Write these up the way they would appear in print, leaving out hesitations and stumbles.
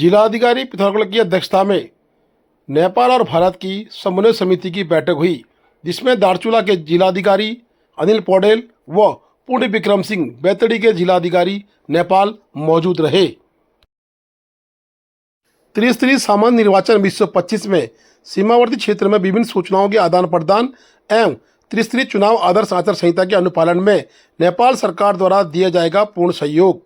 जिलाधिकारी पिथौरागढ़ की अध्यक्षता में नेपाल और भारत की समन्वय समिति की बैठक हुई, जिसमें दारचूला के जिलाधिकारी अनिल पौडेल व पुण्य विक्रम सिंह बैतडी के जिलाधिकारी नेपाल मौजूद रहे। त्रिस्तरीय सामान्य निर्वाचन 2025 में सीमावर्ती क्षेत्र में विभिन्न सूचनाओं के आदान प्रदान एवं त्रिस्तरीय चुनाव आदर्श आचार संहिता के अनुपालन में नेपाल सरकार द्वारा दिया जाएगा पूर्ण सहयोग।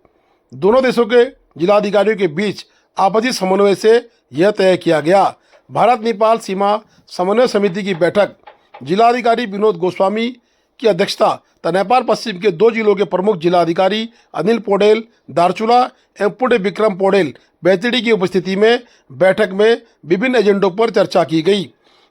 दोनों देशों के जिलाधिकारियों के बीच आपसी समन्वय से यह तय किया गया। भारत नेपाल सीमा समन्वय समिति की बैठक जिलाधिकारी विनोद गोस्वामी की अध्यक्षता तथा नेपाल पश्चिम के 2 जिलों के प्रमुख जिलाधिकारी अनिल पौडेल दारचूला एवं पुण्य विक्रम पौडेल बैतडी की उपस्थिति में बैठक में विभिन्न एजेंडों पर चर्चा की गई।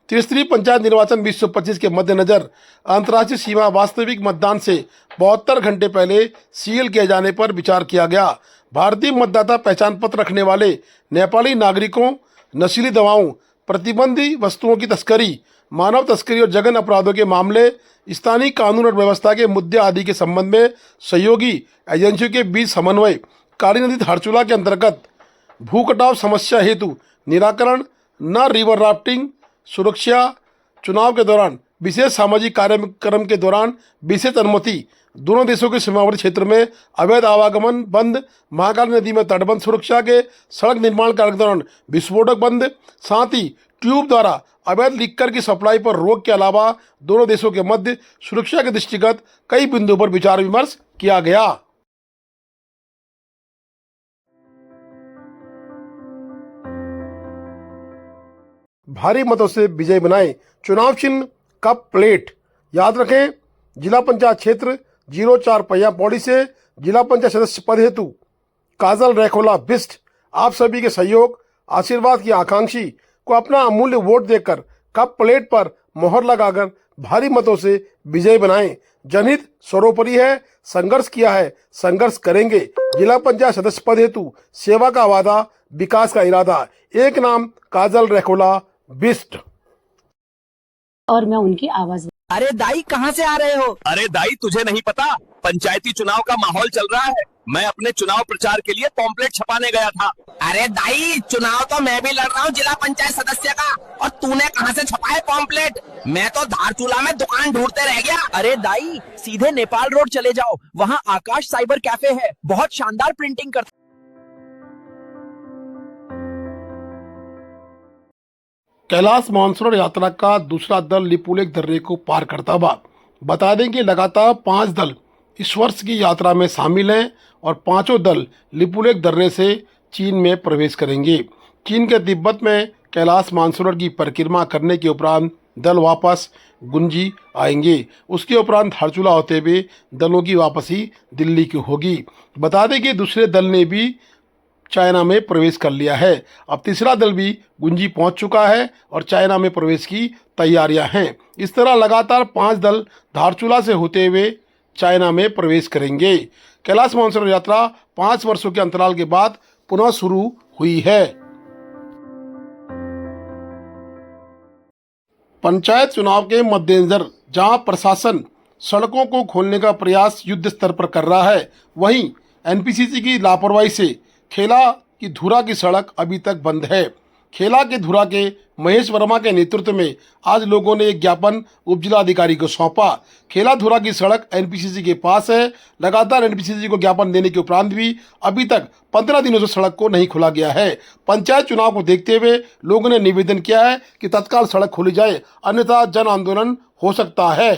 त्रिस्तरीय पंचायत निर्वाचन 2025 के मद्देनजर अंतर्राष्ट्रीय सीमा वास्तविक मतदान से 72 घंटे पहले सील किए जाने पर विचार किया गया। भारतीय मतदाता पहचान पत्र रखने वाले नेपाली नागरिकों, नशीली दवाओं, प्रतिबंधित वस्तुओं की तस्करी, मानव तस्करी और जघन्य अपराधों के मामले, स्थानीय कानून और व्यवस्था के मुद्दे आदि के संबंध में सहयोगी एजेंसियों के बीच समन्वय, काली नदी धारचूला के अंतर्गत भू कटाव समस्या हेतु निराकरण, न रिवर राफ्टिंग, सुरक्षा, चुनाव के दौरान विशेष सामाजिक कार्यक्रम के दौरान विशेष अनुमति, दोनों देशों के सीमावर्ती क्षेत्र में अवैध आवागमन बंद, महाकाली नदी में तटबंध सुरक्षा के सड़क निर्माण कार्य के दौरान विस्फोटक बंद, साथ ही ट्यूब द्वारा अवैध लिक्कर की सप्लाई पर रोक के अलावा दोनों देशों के मध्य सुरक्षा के दृष्टिगत कई बिंदुओं पर विचार विमर्श किया गया। भारी मतों से विजय बनाए चुनाव चिन्ह कप प्लेट। याद रखें, जिला पंचायत क्षेत्र 04 पहिया पौड़ी से जिला पंचायत सदस्य पद हेतु काजल रैखोला बिस्ट आप सभी के सहयोग आशीर्वाद की आकांक्षी को अपना अमूल्य वोट देकर कप प्लेट पर मोहर लगाकर भारी मतों से विजय बनाएं। जनहित सर्वोपरि है, संघर्ष किया है, संघर्ष करेंगे। जिला पंचायत सदस्य पद हेतु सेवा का वादा, विकास का इरादा। एक नाम काजल रैखोला बिस्ट। और मैं उनकी आवाज। अरे दाई कहाँ से आ रहे हो? अरे दाई तुझे नहीं पता, पंचायती चुनाव का माहौल चल रहा है। मैं अपने चुनाव प्रचार के लिए पॉम्पलेट छपाने गया था। अरे दाई चुनाव तो मैं भी लड़ रहा हूँ जिला पंचायत सदस्य का, और तूने कहाँ से छपाए पॉम्पलेट? मैं तो धारचूला में दुकान ढूंढते रह गया। अरे दाई सीधे नेपाल रोड चले जाओ, वहाँ आकाश साइबर कैफे है, बहुत शानदार प्रिंटिंग करता। कैलाश मानसरोवर यात्रा का दूसरा दल लिपुलेख दर्रे को पार करता हुआ। बता दें कि लगातार 5 दल इस वर्ष की यात्रा में शामिल हैं और 5 दल लिपुलेख दर्रे से चीन में प्रवेश करेंगे। चीन के तिब्बत में कैलाश मानसरोवर की परिक्रमा करने के उपरांत दल वापस गुंजी आएंगे। उसके उपरांत धारचूला होते हुए दलों की वापसी दिल्ली की होगी। बता दें कि दूसरे दल ने भी चाइना में प्रवेश कर लिया है। अब तीसरा दल भी गुंजी पहुंच चुका है और चाइना में प्रवेश की तैयारियां हैं। इस तरह लगातार 5 दल धारचूला से होते हुए चाइना में प्रवेश करेंगे। कैलाश मानसरोवर यात्रा 5 वर्षों के अंतराल के बाद पुनः शुरू हुई है। पंचायत चुनाव के मद्देनजर जहां प्रशासन सड़कों को खोलने का प्रयास युद्ध स्तर पर कर रहा है, वहीं एनपीसीसी की लापरवाही से खेला की धुरा की सड़क अभी तक बंद है। खेला के धुरा के महेश वर्मा के नेतृत्व में आज लोगों ने एक ज्ञापन उप जिलाधिकारी को सौंपा। खेला धुरा की सड़क एनपीसीसी के पास है। लगातार एनपीसीसी को ज्ञापन देने के उपरांत भी अभी तक 15 दिनों से सड़क को नहीं खोला गया है। पंचायत चुनाव को देखते हुए लोगों ने निवेदन किया है कि तत्काल सड़क खोली जाए, अन्यथा जन आंदोलन हो सकता है।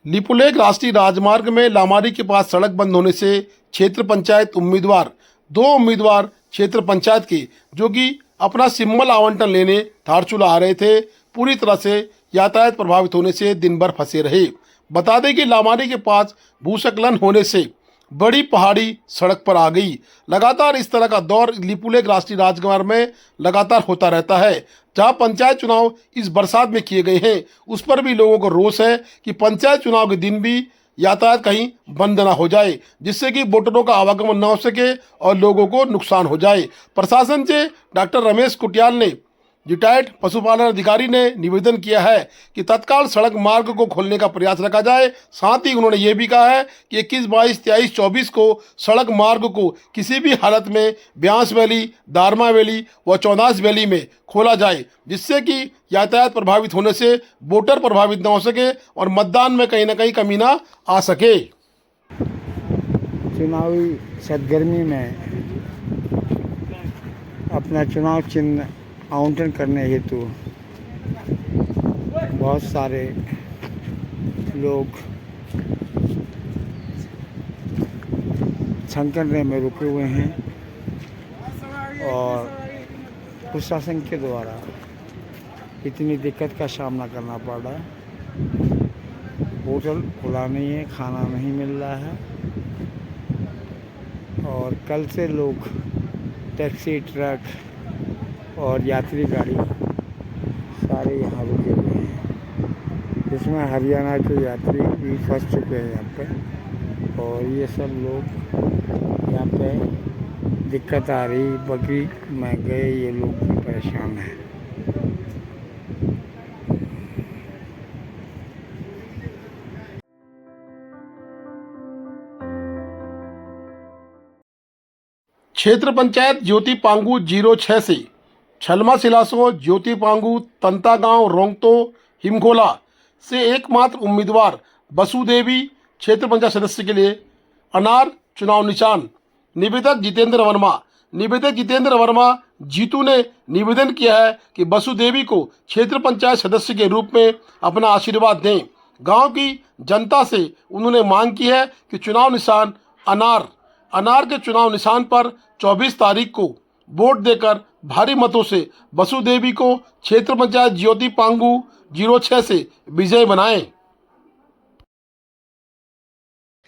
लिपुलेख राष्ट्रीय राजमार्ग में लामारी के पास सड़क बंद होने से क्षेत्र पंचायत उम्मीदवार 2 उम्मीदवार क्षेत्र पंचायत के जो कि अपना सिंबल आवंटन लेने धारचूला आ रहे थे, पूरी तरह से यातायात प्रभावित होने से दिन भर फंसे रहे। बता दें कि लामारी के पास भूस्खलन होने से बड़ी पहाड़ी सड़क पर आ गई। लगातार इस तरह का दौर लिपुलेख राष्ट्रीय राजमार्ग में लगातार होता रहता है। जहां पंचायत चुनाव इस बरसात में किए गए हैं, उस पर भी लोगों को रोष है कि पंचायत चुनाव के दिन भी यातायात कहीं बंद ना हो जाए, जिससे कि वोटरों का आवागमन न हो सके और लोगों को नुकसान हो जाए। प्रशासन से डॉक्टर रमेश कुटियाल ने रिटायर्ड पशुपालन अधिकारी ने निवेदन किया है कि तत्काल सड़क मार्ग को खोलने का प्रयास रखा जाए। साथ ही उन्होंने ये भी कहा है कि 21, 22, 23, 24 को सड़क मार्ग को किसी भी हालत में ब्यास वैली, दारमा वैली व चौदास वैली में खोला जाए, जिससे कि यातायात प्रभावित होने से वोटर प्रभावित न हो सके और मतदान में कहीं ना कहीं कमी ना आ सके। चुनावी सरगर्मी में अपना चुनाव चिन्ह आवंटन करने हेतु बहुत सारे लोग छंकरने में रुके हुए हैं और प्रशासन के द्वारा इतनी दिक्कत का सामना करना पड़ रहा है। होटल खुला नहीं है, खाना नहीं मिल रहा है और कल से लोग टैक्सी, ट्रक और यात्री गाड़ी सारे यहाँ रुके हुए हैं, जिसमें हरियाणा के यात्री भी फंस चुके हैं यहाँ पे और ये सब लोग यहाँ पे दिक्कत आ रही। बकरी में गए ये लोग भी परेशान हैं। क्षेत्र पंचायत ज्योति पांगू 06 से छलमा सिलासो, ज्योति पांगू, तंता गांव, रोंगतो, हिमखोला से एकमात्र उम्मीदवार बसुदेवी क्षेत्र पंचायत सदस्य के लिए अनार चुनाव निशान। निवेदक जितेंद्र वर्मा। निवेदक जितेंद्र वर्मा जीतू ने निवेदन किया है कि बसुदेवी को क्षेत्र पंचायत सदस्य के रूप में अपना आशीर्वाद दें। गांव की जनता से उन्होंने मांग की है कि चुनाव निशान अनार के चुनाव निशान पर 24 तारीख को वोट देकर भारी मतों से बसुदेवी को क्षेत्र पंचायत ज्योति पांगू 06 से विजय बनाएं।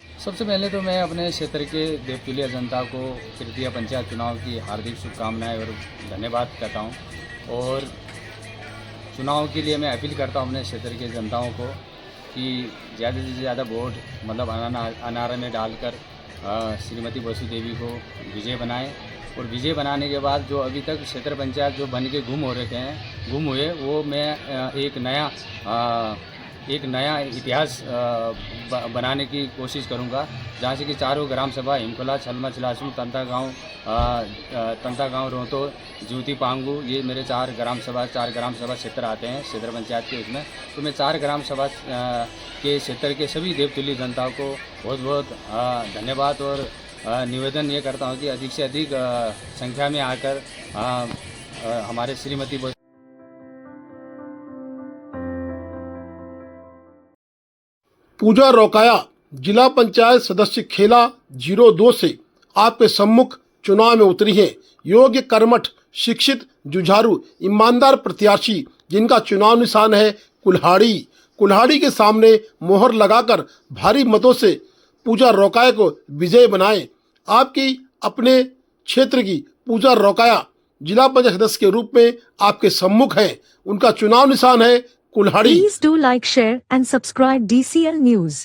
सबसे पहले तो मैं अपने क्षेत्र के देवतुल्य जनता को तृतीय पंचायत चुनाव की हार्दिक शुभकामनाएं और धन्यवाद करता हूं और चुनाव के लिए मैं अपील करता हूं अपने क्षेत्र के जनताओं को कि ज़्यादा से ज़्यादा वोट मतलब अनार में डालकर श्रीमती बसुदेवी को विजय बनाएं और विजय बनाने के बाद जो अभी तक क्षेत्र पंचायत जो बन के गुम हुए वो मैं एक नया इतिहास बनाने की कोशिश करूंगा, जहाँ से कि चारों ग्राम सभा हिमखोला, छलमा छिलासू, तंता गांव, रोंतो, ज्योति पांगू, ये मेरे चार ग्राम सभा क्षेत्र आते हैं क्षेत्र पंचायत के उसमें। तो मैं 4 ग्राम सभा के क्षेत्र के सभी देवतुल्य जनता को बहुत बहुत धन्यवाद और निवेदन ये करता हूँ कि अधिक से अधिक संख्या में आकर हमारे श्रीमती पूजा रोकाया जिला पंचायत सदस्य खेला 02 से आपके सम्मुख चुनाव में उतरी हैं। योग्य, कर्मठ, शिक्षित, जुझारू, ईमानदार प्रत्याशी जिनका चुनाव निशान है कुल्हाड़ी के सामने मोहर लगाकर भारी मतों से पूजा रोकाया को विजय बनाएं। आपकी अपने क्षेत्र की पूजा रोकाया जिला पंचायत सदस्य के रूप में आपके सम्मुख हैं। उनका चुनाव निशान है कुल्हाड़ी। Please do like, share and subscribe DCL News.